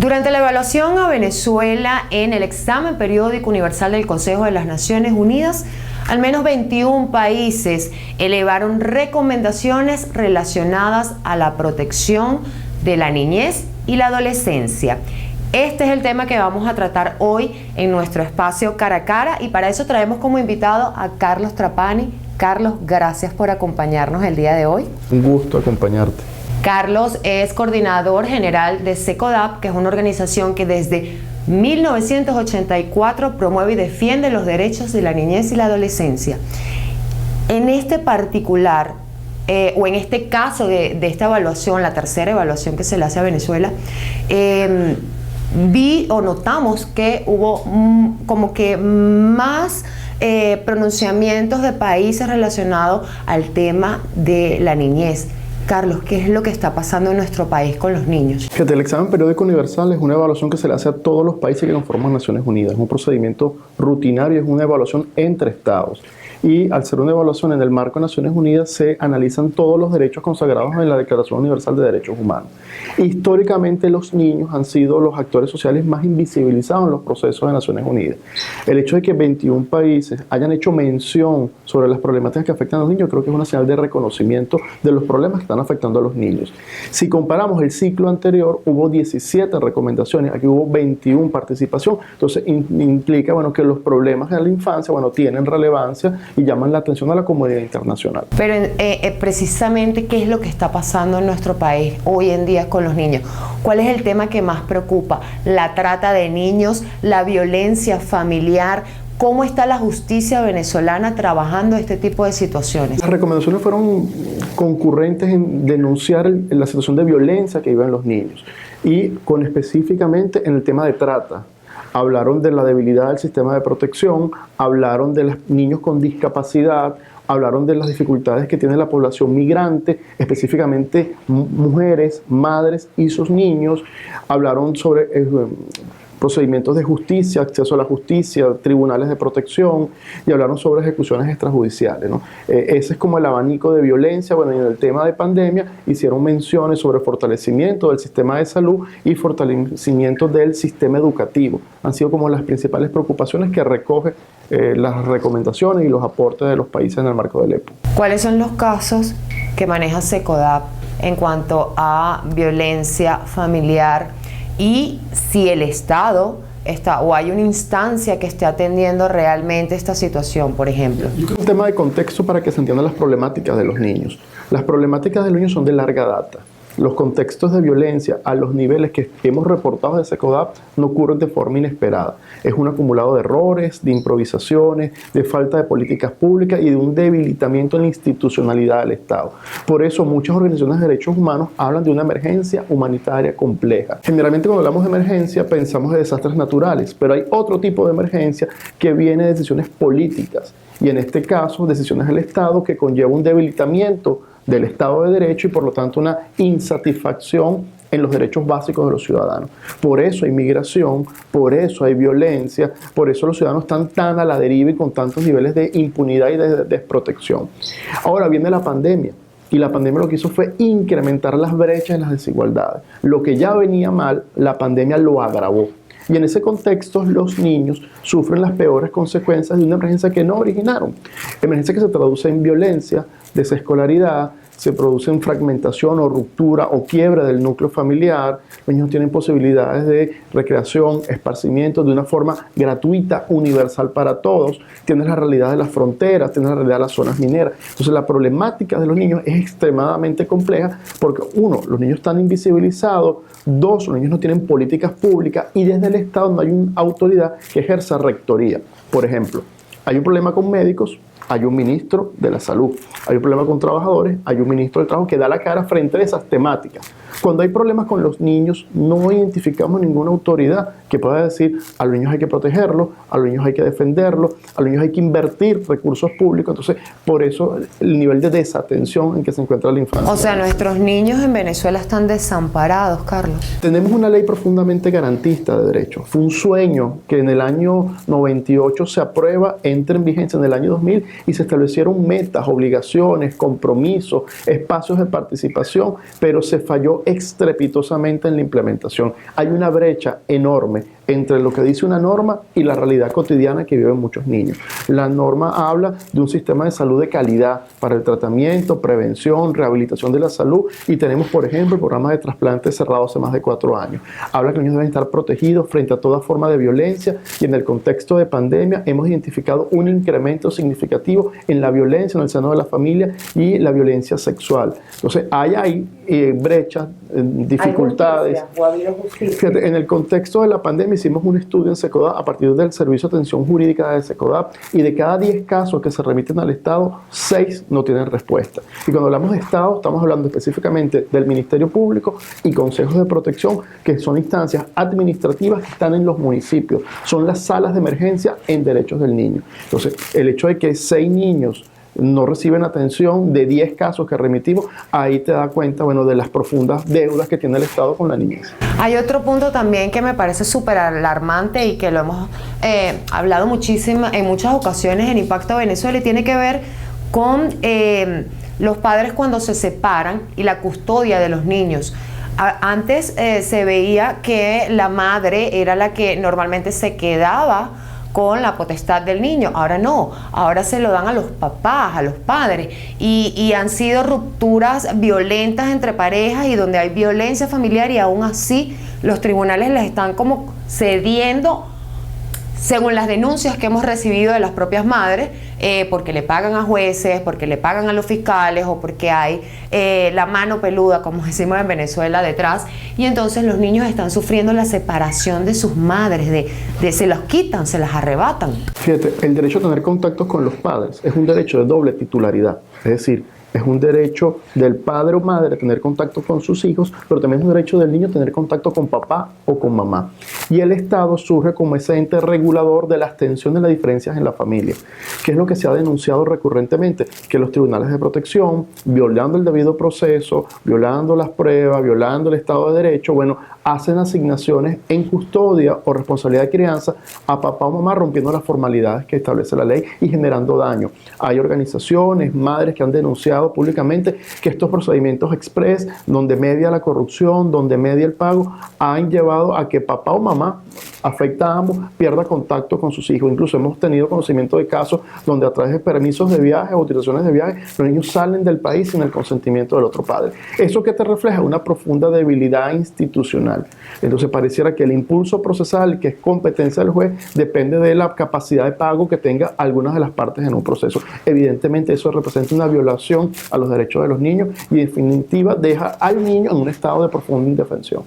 Durante la evaluación a Venezuela en el examen periódico universal del Consejo de las Naciones Unidas, al menos 21 países elevaron recomendaciones relacionadas a la protección de la niñez y la adolescencia. Este es el tema que vamos a tratar hoy en nuestro espacio Cara a Cara, y para eso traemos como invitado a Carlos Trapani. Carlos, gracias por acompañarnos el día de hoy. Un gusto acompañarte. Carlos es coordinador general de SECODAP, que es una organización que desde 1984 promueve y defiende los derechos de la niñez y la adolescencia. En este particular, o en este caso de esta evaluación, la tercera evaluación que se le hace a Venezuela, vi o notamos que hubo como que más pronunciamientos de países relacionados al tema de la niñez. Carlos, ¿qué es lo que está pasando en nuestro país con los niños? Fíjate, el examen periódico universal es una evaluación que se le hace a todos los países que conforman Naciones Unidas. Es un procedimiento rutinario, es una evaluación entre estados. Y al ser una evaluación en el marco de Naciones Unidas, se analizan todos los derechos consagrados en la Declaración Universal de Derechos Humanos. Históricamente, los niños han sido los actores sociales más invisibilizados en los procesos de Naciones Unidas. El hecho de que 21 países hayan hecho mención sobre las problemáticas que afectan a los niños, creo que es una señal de reconocimiento de los problemas que están afectando a los niños. Si comparamos el ciclo anterior, hubo 17 recomendaciones, aquí hubo 21 participación, entonces implica que los problemas de la infancia tienen relevancia y llaman la atención a la comunidad internacional. Pero precisamente, ¿qué es lo que está pasando en nuestro país hoy en día con los niños? ¿Cuál es el tema que más preocupa? ¿La trata de niños? ¿La violencia familiar? ¿Cómo está la justicia venezolana trabajando este tipo de situaciones? Las recomendaciones fueron concurrentes en denunciar la situación de violencia que viven los niños y específicamente en el tema de trata. Hablaron de la debilidad del sistema de protección, hablaron de los niños con discapacidad, hablaron de las dificultades que tiene la población migrante, específicamente mujeres, madres y sus niños, hablaron sobre procedimientos de justicia, acceso a la justicia, tribunales de protección, y hablaron sobre ejecuciones extrajudiciales, ¿no? Ese es como el abanico de violencia. Y en el tema de pandemia hicieron menciones sobre fortalecimiento del sistema de salud y fortalecimiento del sistema educativo. Han sido como las principales preocupaciones que recoge las recomendaciones y los aportes de los países en el marco del EPU. ¿Cuáles son los casos que maneja SECODAP en cuanto a violencia familiar? Y si el Estado está, o hay una instancia que esté atendiendo realmente esta situación, por ejemplo. Yo creo que un tema de contexto para que se entiendan las problemáticas de los niños. Las problemáticas de los niños son de larga data. Los contextos de violencia a los niveles que hemos reportado de SECODAP no ocurren de forma inesperada. Es un acumulado de errores, de improvisaciones, de falta de políticas públicas y de un debilitamiento en la institucionalidad del Estado. Por eso muchas organizaciones de derechos humanos hablan de una emergencia humanitaria compleja. Generalmente cuando hablamos de emergencia pensamos de desastres naturales, pero hay otro tipo de emergencia que viene de decisiones políticas. Y en este caso, decisiones del Estado que conlleva un debilitamiento del Estado de Derecho y por lo tanto una insatisfacción en los derechos básicos de los ciudadanos. Por eso hay migración, por eso hay violencia, por eso los ciudadanos están tan a la deriva y con tantos niveles de impunidad y de desprotección. Ahora viene la pandemia. Y la pandemia lo que hizo fue incrementar las brechas y las desigualdades. Lo que ya venía mal, la pandemia lo agravó. Y en ese contexto los niños sufren las peores consecuencias de una emergencia que no originaron. Emergencia que se traduce en violencia, desescolaridad, se produce en fragmentación o ruptura o quiebra del núcleo familiar. Los niños tienen posibilidades de recreación, esparcimiento de una forma gratuita, universal para todos. Tienes la realidad de las fronteras, tienes la realidad de las zonas mineras. Entonces la problemática de los niños es extremadamente compleja porque, uno, los niños están invisibilizados, dos, los niños no tienen políticas públicas y desde el Estado no hay una autoridad que ejerza rectoría. Por ejemplo, hay un problema con médicos, hay un ministro de la salud. Hay un problema con trabajadores, hay un ministro del trabajo que da la cara frente a esas temáticas. Cuando hay problemas con los niños, no identificamos ninguna autoridad que pueda decir a los niños hay que protegerlos, a los niños hay que defenderlos, a los niños hay que invertir recursos públicos. Entonces, por eso el nivel de desatención en que se encuentra la infancia. O sea, nuestros niños en Venezuela están desamparados, Carlos. Tenemos una ley profundamente garantista de derechos. Fue un sueño que en el año 98 se aprueba, entra en vigencia en el año 2000 y se establecieron metas, obligaciones, compromisos, espacios de participación, pero se falló estrepitosamente en la implementación. Hay una brecha enorme entre lo que dice una norma y la realidad cotidiana que viven muchos niños. La norma habla de un sistema de salud de calidad para el tratamiento, prevención, rehabilitación de la salud, y tenemos, por ejemplo, el programa de trasplante cerrado hace más de 4 años. Habla que los niños deben estar protegidos frente a toda forma de violencia, y en el contexto de pandemia hemos identificado un incremento significativo en la violencia en el seno de la familia y la violencia sexual. Entonces, hay brechas, dificultades. Fíjate, en el contexto de la pandemia hicimos un estudio en SECODAP a partir del Servicio de Atención Jurídica de SECODAP, y de cada 10 casos que se remiten al Estado, 6 no tienen respuesta. Y cuando hablamos de Estado, estamos hablando específicamente del Ministerio Público y consejos de protección, que son instancias administrativas que están en los municipios. Son las salas de emergencia en derechos del niño. Entonces, el hecho de que 6 niños no reciben atención de 10 casos que remitimos, ahí te das cuenta, bueno, de las profundas deudas que tiene el Estado con la niñez. Hay otro punto también que me parece súper alarmante y que lo hemos hablado muchísimo en muchas ocasiones en Impacto Venezuela, y tiene que ver con los padres cuando se separan y la custodia de los niños. Antes se veía que la madre era la que normalmente se quedaba con la potestad del niño. Ahora no, ahora se lo dan a los papás, a los padres, y han sido rupturas violentas entre parejas y donde hay violencia familiar, y aún así los tribunales les están como cediendo, según las denuncias que hemos recibido de las propias madres, porque le pagan a jueces, porque le pagan a los fiscales, o porque hay la mano peluda, como decimos en Venezuela, detrás, y entonces los niños están sufriendo la separación de sus madres, se los quitan, se las arrebatan. Fíjate, el derecho a tener contactos con los padres es un derecho de doble titularidad, es decir, es un derecho del padre o madre tener contacto con sus hijos, pero también es un derecho del niño tener contacto con papá o con mamá. Y el Estado surge como ese ente regulador de las tensiones y las diferencias en la familia, que es lo que se ha denunciado recurrentemente, que los tribunales de protección, violando el debido proceso, violando las pruebas, violando el Estado de Derecho, bueno, hacen asignaciones en custodia o responsabilidad de crianza a papá o mamá, rompiendo las formalidades que establece la ley y generando daño. Hay organizaciones, madres que han denunciado públicamente que estos procedimientos express, donde media la corrupción, donde media el pago, han llevado a que papá o mamá, afecta a ambos, pierda contacto con sus hijos. Incluso hemos tenido conocimiento de casos donde a través de permisos de viaje o autorizaciones de viaje, los niños salen del país sin el consentimiento del otro padre. ¿Eso qué te refleja? Una profunda debilidad institucional. Entonces pareciera que el impulso procesal, que es competencia del juez, depende de la capacidad de pago que tenga algunas de las partes en un proceso. Evidentemente eso representa una violación a los derechos de los niños y en definitiva deja al niño en un estado de profunda indefensión.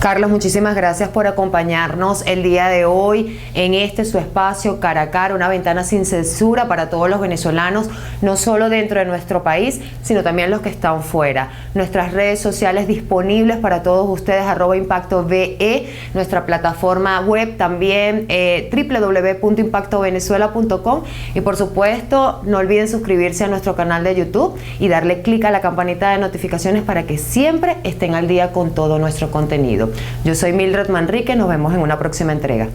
Carlos, muchísimas gracias por acompañarnos el día de hoy en su espacio Cara a Cara, una ventana sin censura para todos los venezolanos, no solo dentro de nuestro país, sino también los que están fuera. Nuestras redes sociales disponibles para todos ustedes, @ImpactoVE, nuestra plataforma web también, www.impactovenezuela.com, y por supuesto, no olviden suscribirse a nuestro canal de YouTube y darle clic a la campanita de notificaciones para que siempre estén al día con todo nuestro contenido. Yo soy Mildred Manrique, nos vemos en una próxima entrega.